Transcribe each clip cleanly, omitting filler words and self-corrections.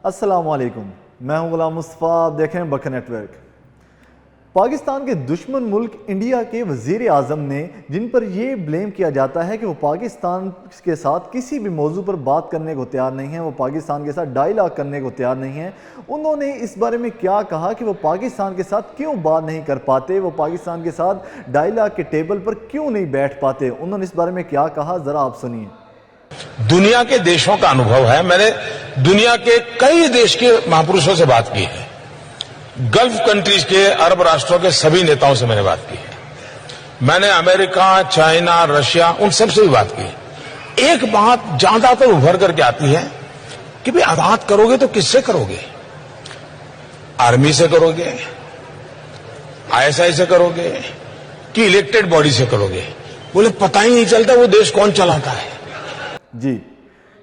अस्सलाम वालेकुम, मैं हूं गुलाम मुस्तफ़ा। आप देख रहे हैं बकर नेटवर्क। पाकिस्तान के दुश्मन मुल्क इंडिया के वज़ीर आज़म ने, जिन पर यह ब्लेम किया जाता है कि वो पाकिस्तान के साथ किसी भी मौजू पर बात करने को तैयार नहीं है, वो पाकिस्तान के साथ डायलॉग करने को तैयार नहीं है, उन्होंने इस बारे में क्या कहा कि वो पाकिस्तान के साथ क्यों बात नहीं कर पाते, वो पाकिस्तान के साथ डायलॉग के टेबल पर क्यों नहीं बैठ पाते। उन्होंने इस बारे में क्या कहा, ज़रा आप सुनिए। दुनिया के देशों का अनुभव है, मैंने दुनिया के कई देश के महापुरुषों से बात की है, गल्फ कंट्रीज के अरब राष्ट्रों के सभी नेताओं से मैंने बात की है, मैंने अमेरिका, चाइना, रशिया, उन सब से भी बात की है। एक बात ज्यादातर उभर करके आती है कि भाई बात करोगे तो किससे करोगे? आर्मी से करोगे, आईएसआई से करोगे कि इलेक्टेड बॉडी से करोगे? बोले पता ही नहीं चलता वो देश कौन चलाता है। जी,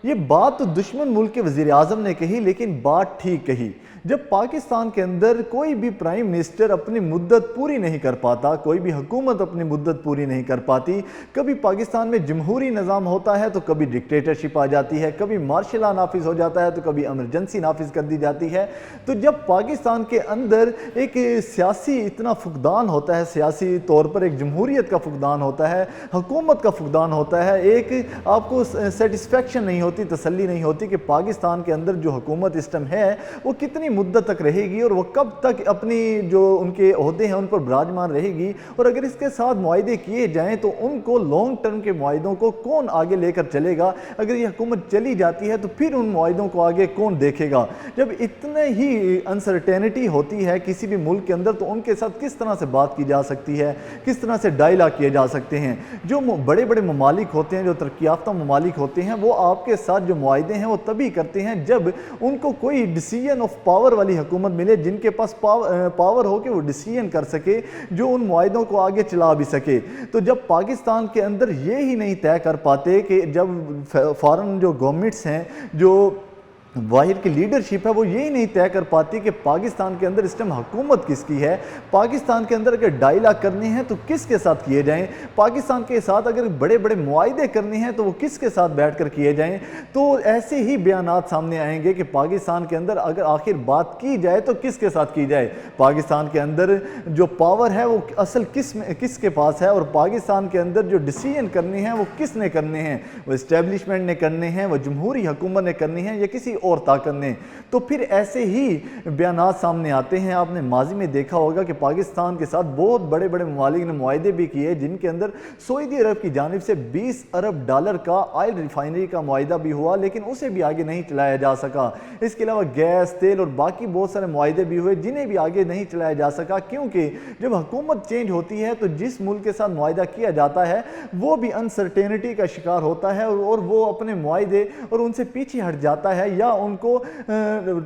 ये बात तो दुश्मन मुल्क के वज़ीर आज़म ने कही, लेकिन बात ठीक कही। जब पाकिस्तान के अंदर कोई भी प्राइम मिनिस्टर अपनी मुद्दत पूरी नहीं कर पाता, कोई भी हुकूमत अपनी मुद्दत पूरी नहीं कर पाती, कभी पाकिस्तान में जमहूरी निज़ाम होता है तो कभी डिक्टेटरशिप आ जाती है, कभी मार्शल लॉ नाफिज हो जाता है तो कभी एमरजेंसी नाफिज कर दी जाती है। तो जब पाकिस्तान के अंदर एक सियासी इतना फुकदान होता है, सियासी तौर पर एक जमहूरियत का फुकदान होता है, हुकूमत का फुकदान होता है, एक आपको सेटिस्फेक्शन नहीं होती, तसल्ली नहीं होती कि पाकिस्तान के अंदर जो हुकूमत सिस्टम है वो कितनी मुद्दत तक रहेगी और वो कब तक अपनी जो उनके ओहदे हैं उन पर विराजमान रहेगी। और अगर इसके साथ मुआहदे किए जाएं तो उनको लॉन्ग टर्म के मुआहदों को कौन आगे लेकर चलेगा? अगर ये हुकूमत चली जाती है तो फिर उन मुआहदों को आगे कौन देखेगा? जब इतने ही अनसर्टेनिटी होती है किसी भी मुल्क के अंदर तो उनके साथ किस तरह से बात की जा सकती है, किस तरह से डायलॉग किए जा सकते हैं? जो बड़े बड़े ममालिक होते हैं, जो तरक्की याफ्ता ममालिक होते हैं, वो आपके साथ जो मुआहदे हैं वो तभी करते हैं जब उनको कोई डिसीजन ऑफ पावर वाली हुकूमत मिले, जिनके पास पावर हो कि वो डिसीजन कर सके, जो उन मुआहदों को आगे चला भी सके। तो जब पाकिस्तान के अंदर ये ही नहीं तय कर पाते कि जब फॉरेन जो गवर्नमेंट्स हैं, जो बाहर की लीडरशिप है, वो यही नहीं तय कर पाती कि पाकिस्तान के अंदर इस टाइम हुकूमत किसकी है, पाकिस्तान के अंदर अगर डायलॉग करने हैं तो किसके साथ किए जाएं, पाकिस्तान के साथ अगर बड़े बड़े मुआहदे करने हैं तो वो किसके साथ बैठकर किए जाएं। तो ऐसे ही बयानात सामने आएंगे कि पाकिस्तान के अंदर अगर आखिर बात की जाए तो किसके साथ की जाए, पाकिस्तान के अंदर जो पावर है वो असल किसके पास है, और पाकिस्तान के अंदर जो डिसीजन करने हैं वो किसने करने हैं, वो इस्टेब्लिशमेंट ने करने हैं, वो जमहूरी हुकूमत ने करनी है या किसी और ताकत ने। तो फिर ऐसे ही बयानात सामने आते हैं। आपने माजी में देखा होगा कि पाकिस्तान के साथ बहुत बड़े बड़े ममालिक ने मुआहदे भी किए, जिनके अंदर सऊदी अरब की जानिब से $20 अरब का ऑयल रिफाइनरी का मुआहदा भी हुआ, लेकिन उसे भी आगे नहीं चलाया जा सका। इसके अलावा गैस, तेल और बाकी बहुत सारे मुआहदे भी हुए जिन्हें भी आगे नहीं चलाया जा सका, क्योंकि जब हुकूमत चेंज होती है तो जिस मुल्क के साथ मुआहदा किया जाता है वो भी अनसर्टेनिटी का शिकार होता है और वो अपने मुआहदे और उनसे पीछे हट जाता है या उनको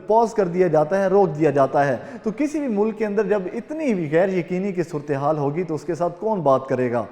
पॉज कर दिया जाता है, रोक दिया जाता है। तो किसी भी मुल्क के अंदर जब इतनी भी गैर यकीनी की सूरत हाल होगी तो उसके साथ कौन बात करेगा?